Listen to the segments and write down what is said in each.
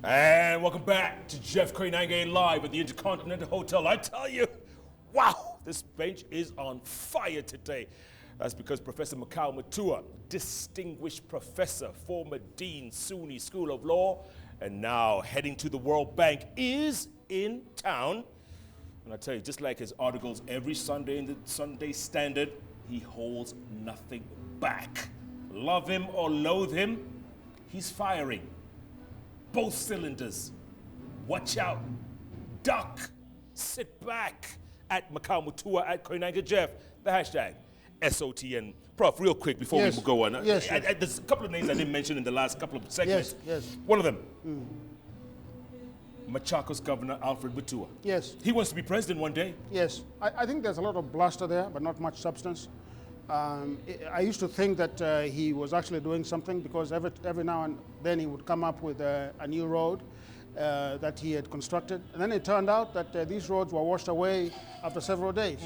And welcome back to Jeff Koinange live at the Intercontinental Hotel. I tell you, wow, this bench is on fire today. That's because Professor Makau Mutua, distinguished professor, former dean, SUNY School of Law, and now heading to the World Bank, is in town. And I tell you, just like his articles every Sunday in the Sunday Standard, he holds nothing back. Love him or loathe him, he's firing. Both cylinders. Watch out. Duck. Sit back. At Makau Mutua, at Koinange Jeff. The hashtag SOTN. Prof, real quick before we go on. Yes. There's a couple of names I didn't mention in the last couple of segments. Yes. One of them. Machakos Governor Alfred Mutua. Yes. He wants to be president one day. Yes. I think there's a lot of bluster there, but not much substance. I used to think that he was actually doing something because every now and then he would come up with a new road that he had constructed. And then it turned out that these roads were washed away after several days.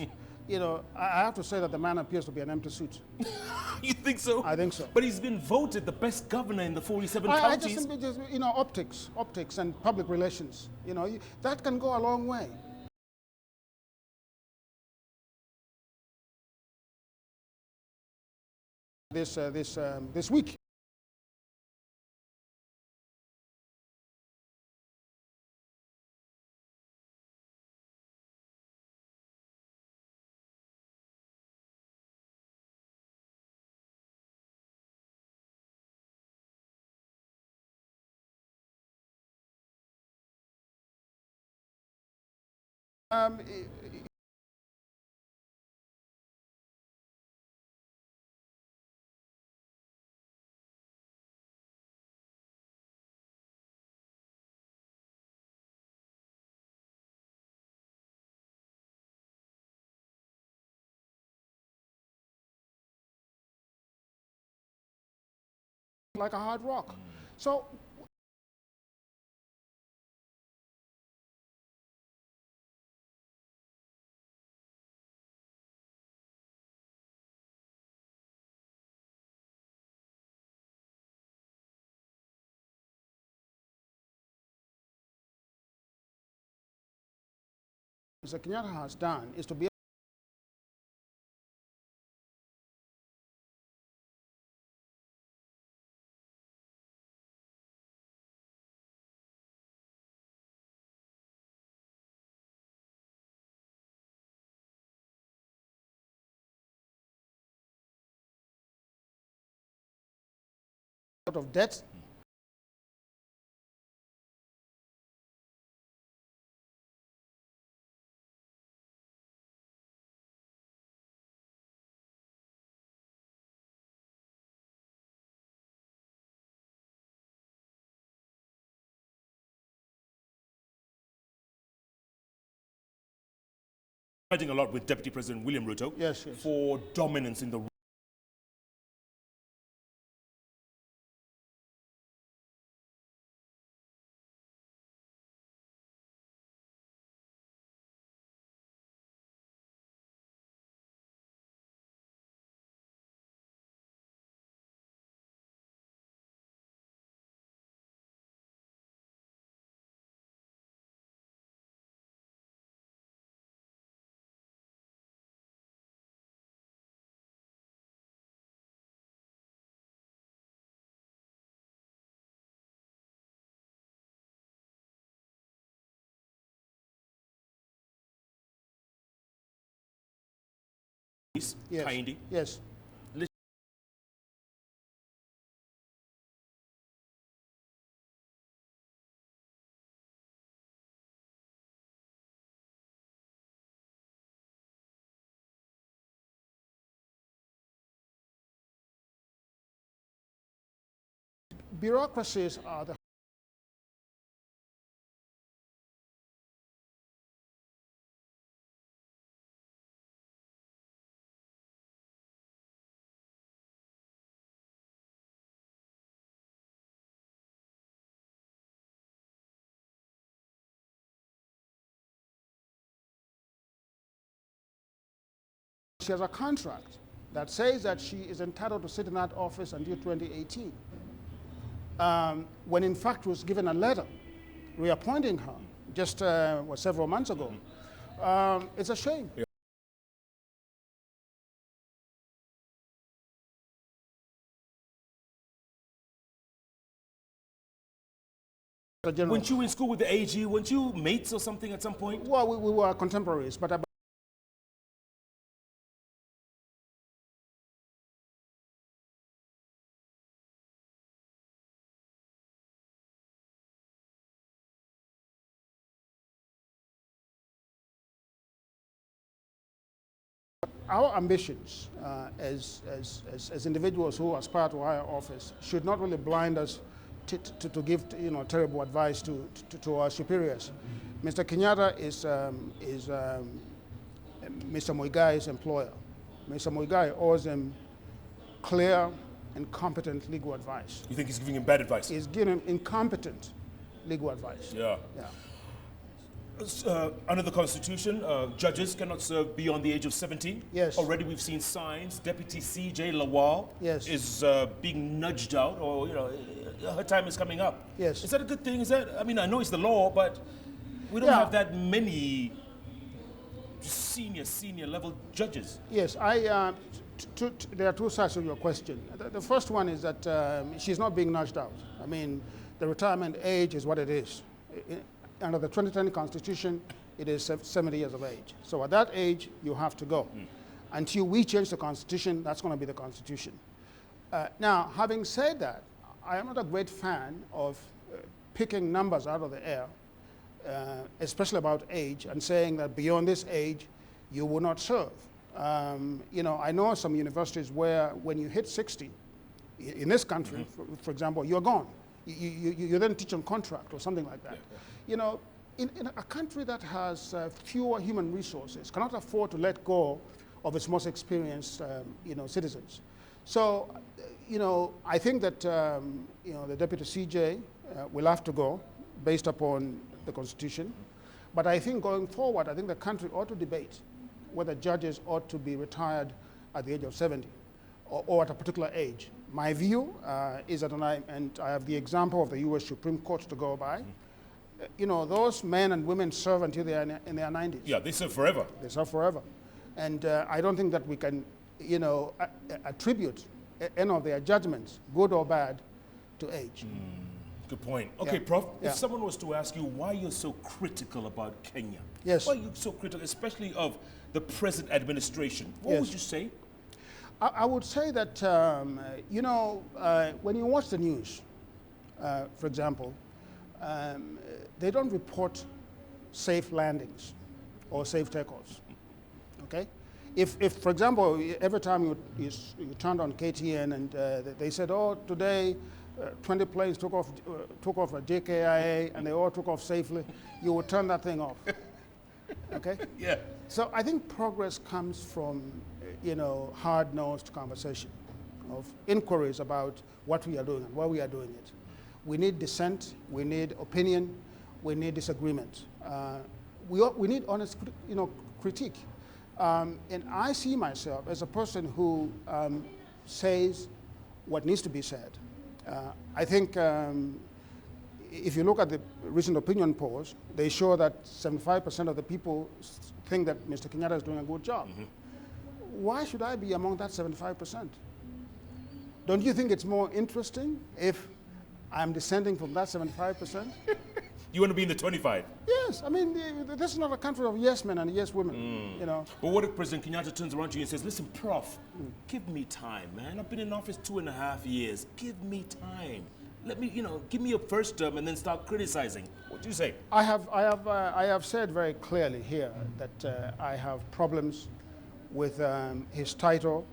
You know, I have to say that the man appears to be an empty suit. You think so? I think so. But he's been voted the best governor in the 47 counties. I just think, you know, optics and public relations, you know, that can go a long way. This week. Like a hard rock. So Mr. Kenyatta has done is to be out of debt. Fighting a lot with Deputy President William Ruto Yes. for dominance in the Kaindi. Yes. Bureaucracies are the she has a contract that says that she is entitled to sit in that office until 2018, when in fact was given a letter reappointing her just several months ago. It's a shame. Yeah. Weren't you in school with the AG? Weren't you mates or something at some point? Well, we were contemporaries, but our ambitions as individuals who aspire to higher office should not really blind us to give terrible advice to our superiors. Mr. Kenyatta is Mr. Muigai's employer. Mr. Muigai owes him clear and competent legal advice. You think he's giving him bad advice? He's giving him incompetent legal advice. Yeah. Under the Constitution, judges cannot serve beyond the age of 17. Yes. Already we've seen signs. Deputy C.J. Lawal is being nudged out, or her time is coming up. Yes. Is that a good thing? Is that? I mean, I know it's the law, but we don't have that many senior level judges. Yes. There are two sides to your question. The first one is that she's not being nudged out. I mean, the retirement age is what it is. Under the 2010 Constitution, it is 70 years of age. So at that age, you have to go. Until we change the Constitution, that's going to be the Constitution. Now, having said that, I am not a great fan of picking numbers out of the air, especially about age, and saying that beyond this age, you will not serve. I know some universities where when you hit 60, in this country, for example, you're gone. You then teach on contract or something like that. In a country that has fewer human resources, cannot afford to let go of its most experienced, citizens. So, I think that, the Deputy CJ will have to go based upon the Constitution. But I think going forward, I think the country ought to debate whether judges ought to be retired at the age of 70 or at a particular age. My view is that, and I have the example of the U.S. Supreme Court to go by, those men and women serve until they are in their 90s. Yeah, they serve forever. They serve forever. And I don't think that we can, attribute any of their judgments, good or bad, to age. Good point. Okay, Prof, if someone was to ask you why you're so critical about Kenya, why are you so critical, especially of the present administration, what would you say? I would say that, when you watch the news, for example, they don't report safe landings or safe takeoffs, okay? If, for example, every time you turned on KTN and they said, oh, today 20 planes took off at JKIA and they all took off safely, you would turn that thing off, okay? Yeah. So I think progress comes from, hard-nosed conversation of inquiries about what we are doing and why we are doing it. We need dissent, we need opinion, we need disagreement. We need honest, critique. And I see myself as a person who says what needs to be said. I think if you look at the recent opinion polls, they show that 75% of the people think that Mr. Kenyatta is doing a good job. Why should I be among that 75%? Don't you think it's more interesting if I'm descending from that 75%? You want to be in the 25? Yes. I mean, this is not a country of yes men and yes women, But what if President Kenyatta turns around to you and says, listen, Prof, give me time, man. I've been in office 2.5 years. Give me time. Let me, give me a first term and then start criticizing. What do you say? I have said very clearly here that I have problems with his title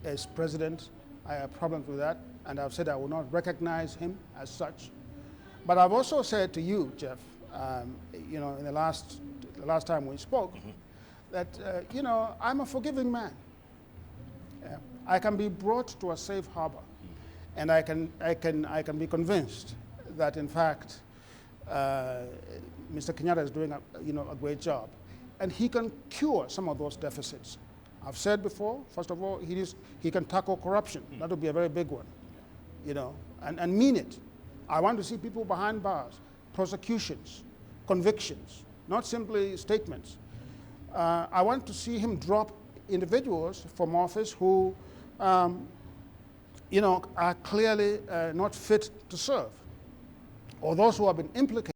as president. I have problems with that, and I've said I will not recognize him as such. But I've also said to you, Jeff, in the last time we spoke, that I'm a forgiving man. I can be brought to a safe harbor, and I can be convinced that in fact Mr. Kenyatta is doing a great job, and he can cure some of those deficits. I've said before, first of all, he can tackle corruption. That would be a very big one, and mean it. I want to see people behind bars, prosecutions, convictions, not simply statements. I want to see him drop individuals from office who, are clearly not fit to serve, or those who have been implicated.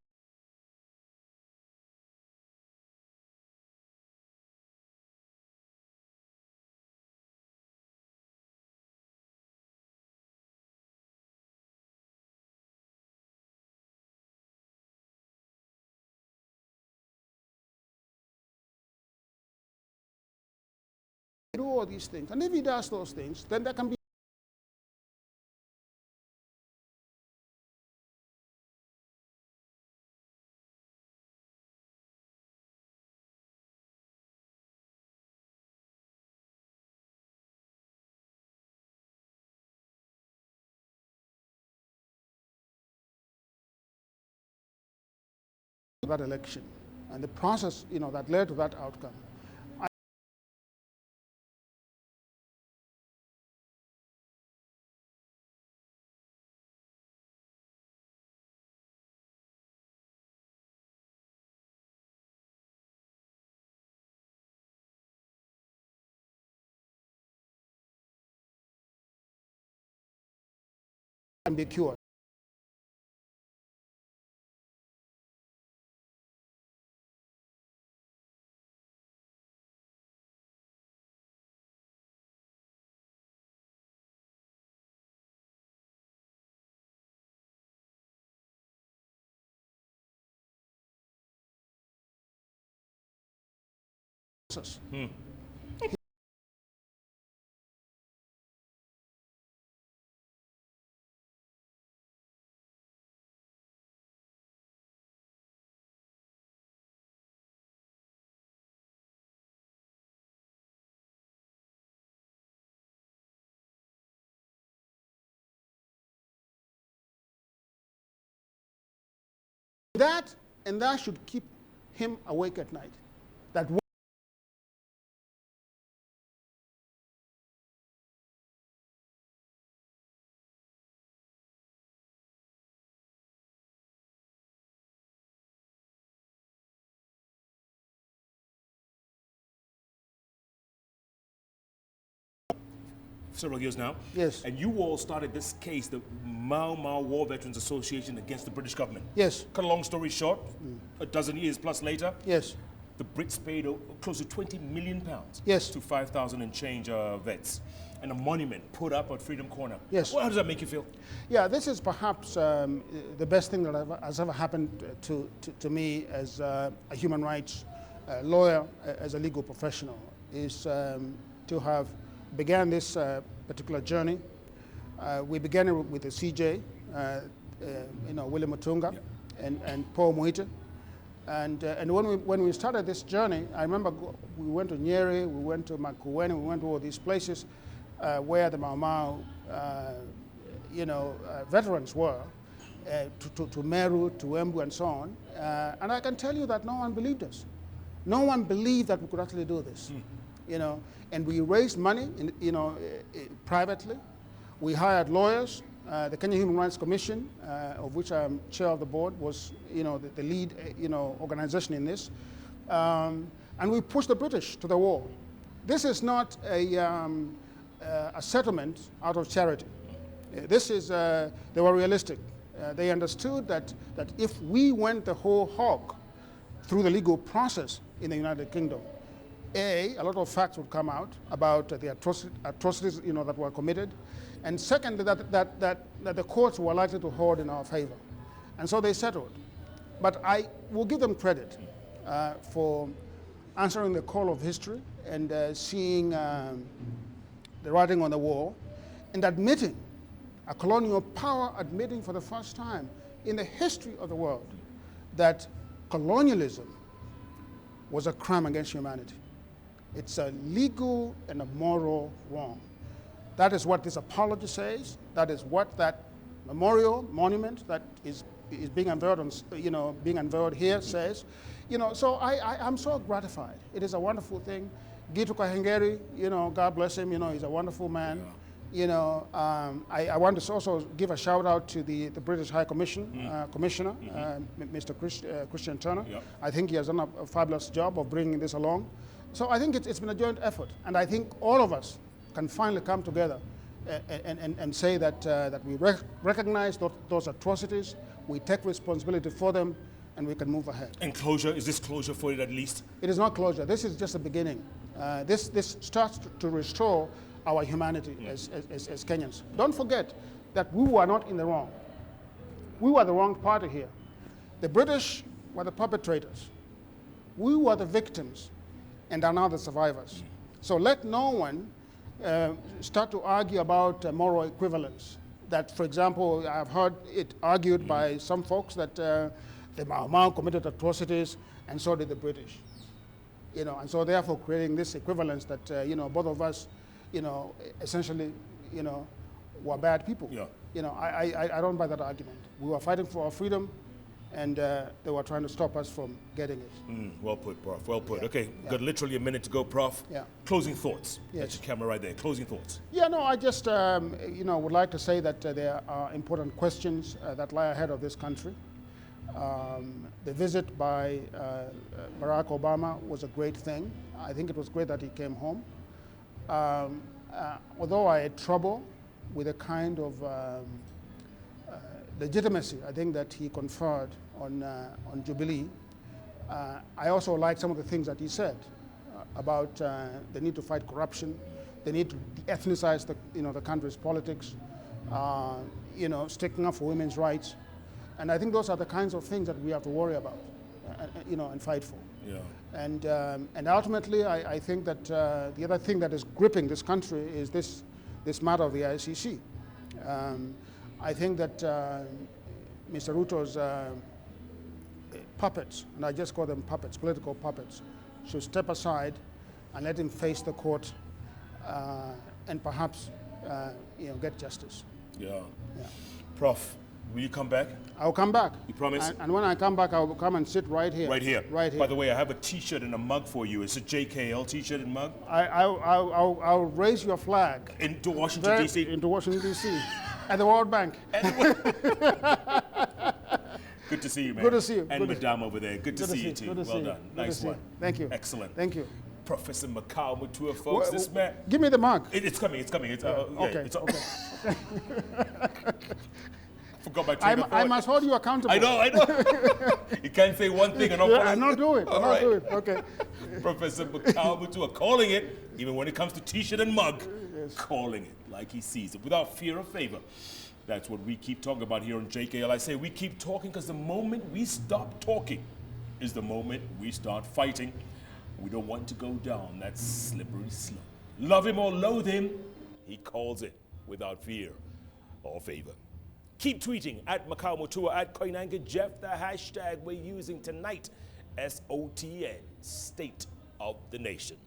Do all these things, and if he does those things, then there can be that election and the process, that led to that outcome. And be cured. That should keep him awake at night. That several years now. Yes. And you all started this case, the Mau War Veterans Association, against the British government. Yes. Cut a long story short, a dozen years plus later, Yes. the Brits paid close to £20 million Yes. to 5,000 and change vets, and a monument put up at Freedom Corner. Yes. Well, how does that make you feel? Yeah, this is perhaps the best thing that has ever happened to me as a human rights lawyer, as a legal professional, is to have began this particular journey. We began it with the CJ, William Mutunga, and Paul Muita. And when we started this journey, I remember we went to Nyeri, we went to Makau, we went to all these places where the Mau veterans were, to Meru, to Embu, and so on. And I can tell you that no one believed us. No one believed that we could actually do this. And we raised money, privately. We hired lawyers. The Kenya Human Rights Commission, of which I'm chair of the board, was the lead organization in this, and we pushed the British to the wall. This is not a settlement out of charity. This is they were realistic. They understood that if we went the whole hog through the legal process in the United Kingdom, a lot of facts would come out about the atrocities that were committed, and secondly, that the courts were likely to hold in our favor. And so they settled. But I will give them credit for answering the call of history and seeing the writing on the wall and admitting, a colonial power admitting for the first time in the history of the world that colonialism was a crime against humanity. It's a legal and a moral wrong. That is what this apology says. That is what that monument that is being unveiled being unveiled here says. So I'm so gratified. It is a wonderful thing. Gitu Kahengeri, God bless him. He's a wonderful man. I want to also give a shout out to the British High Commissioner, Mr. Christian Turner. Yep. I think he has done a fabulous job of bringing this along. So I think it's been a joint effort, and I think all of us can finally come together and say that we recognize those atrocities, we take responsibility for them, and we can move ahead. And closure, is this closure for it at least? It is not closure. This is just the beginning. This starts to restore our humanity as Kenyans. Don't forget that we were not in the wrong. We were the wrong party here. The British were the perpetrators. We were the victims and are now the survivors. So let no one start to argue about moral equivalence. That, for example, I've heard it argued by some folks that the Mau committed atrocities and so did the British. And so therefore creating this equivalence that, both of us, essentially, were bad people. Yeah. I don't buy that argument. We were fighting for our freedom, and they were trying to stop us from getting it. Well put, Prof. Well put. Yeah. Okay, got literally a minute to go, Prof. Yeah. Closing thoughts. Yes. That's your camera right there. Closing thoughts. Yeah, no, I just, would like to say that there are important questions that lie ahead of this country. The visit by Barack Obama was a great thing. I think it was great that he came home. Although I had trouble with the kind of legitimacy I think that he conferred on Jubilee, I also like some of the things that he said about the need to fight corruption, the need to ethnicize the country's politics, sticking up for women's rights. And I think those are the kinds of things that we have to worry about, and fight for. Yeah. And ultimately, I think that the other thing that is gripping this country is this matter of the ICC. I think that Mr. Ruto's puppets, and I just call them puppets, political puppets, should step aside and let him face the court and perhaps get justice. Yeah. Yeah. Prof, will you come back? I'll come back. You promise? And when I come back, I'll come and sit right here. Right here. Right here. By the way, I have a T-shirt and a mug for you. It's a JKL T-shirt and mug. I'll raise your flag. Into Washington, D.C. Into Washington, D.C. At the World Bank. Good to see you, man. Good to see you. And Madame over there. Good to see you, too. Good to see Well you. done. Good Nice to see one. you. Thank you. Excellent. Thank you. Professor Makau Mutua, folks. This man. Give me the mug. It's coming. It's coming. It's, yeah, okay. It's, okay. Forgot my train of thought. I must hold you accountable. I know. You can't say one thing and not follow. I'll not do it. I'll not do it. Okay. Professor Makau Mutua calling it, even when it comes to T-shirt and mug, yes. Calling it like he sees it, without fear or favor. That's what we keep talking about here on JKL. I say we keep talking because the moment we stop talking is the moment we start fighting. We don't want to go down that slippery slope. Love him or loathe him, he calls it without fear or favor. Keep tweeting at Makau Mutua, at Koinange Jeff, the hashtag we're using tonight, SOTN, State of the Nation.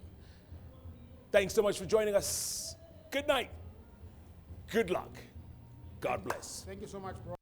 Thanks so much for joining us. Good night. Good luck. God bless. Thank you so much, Prof.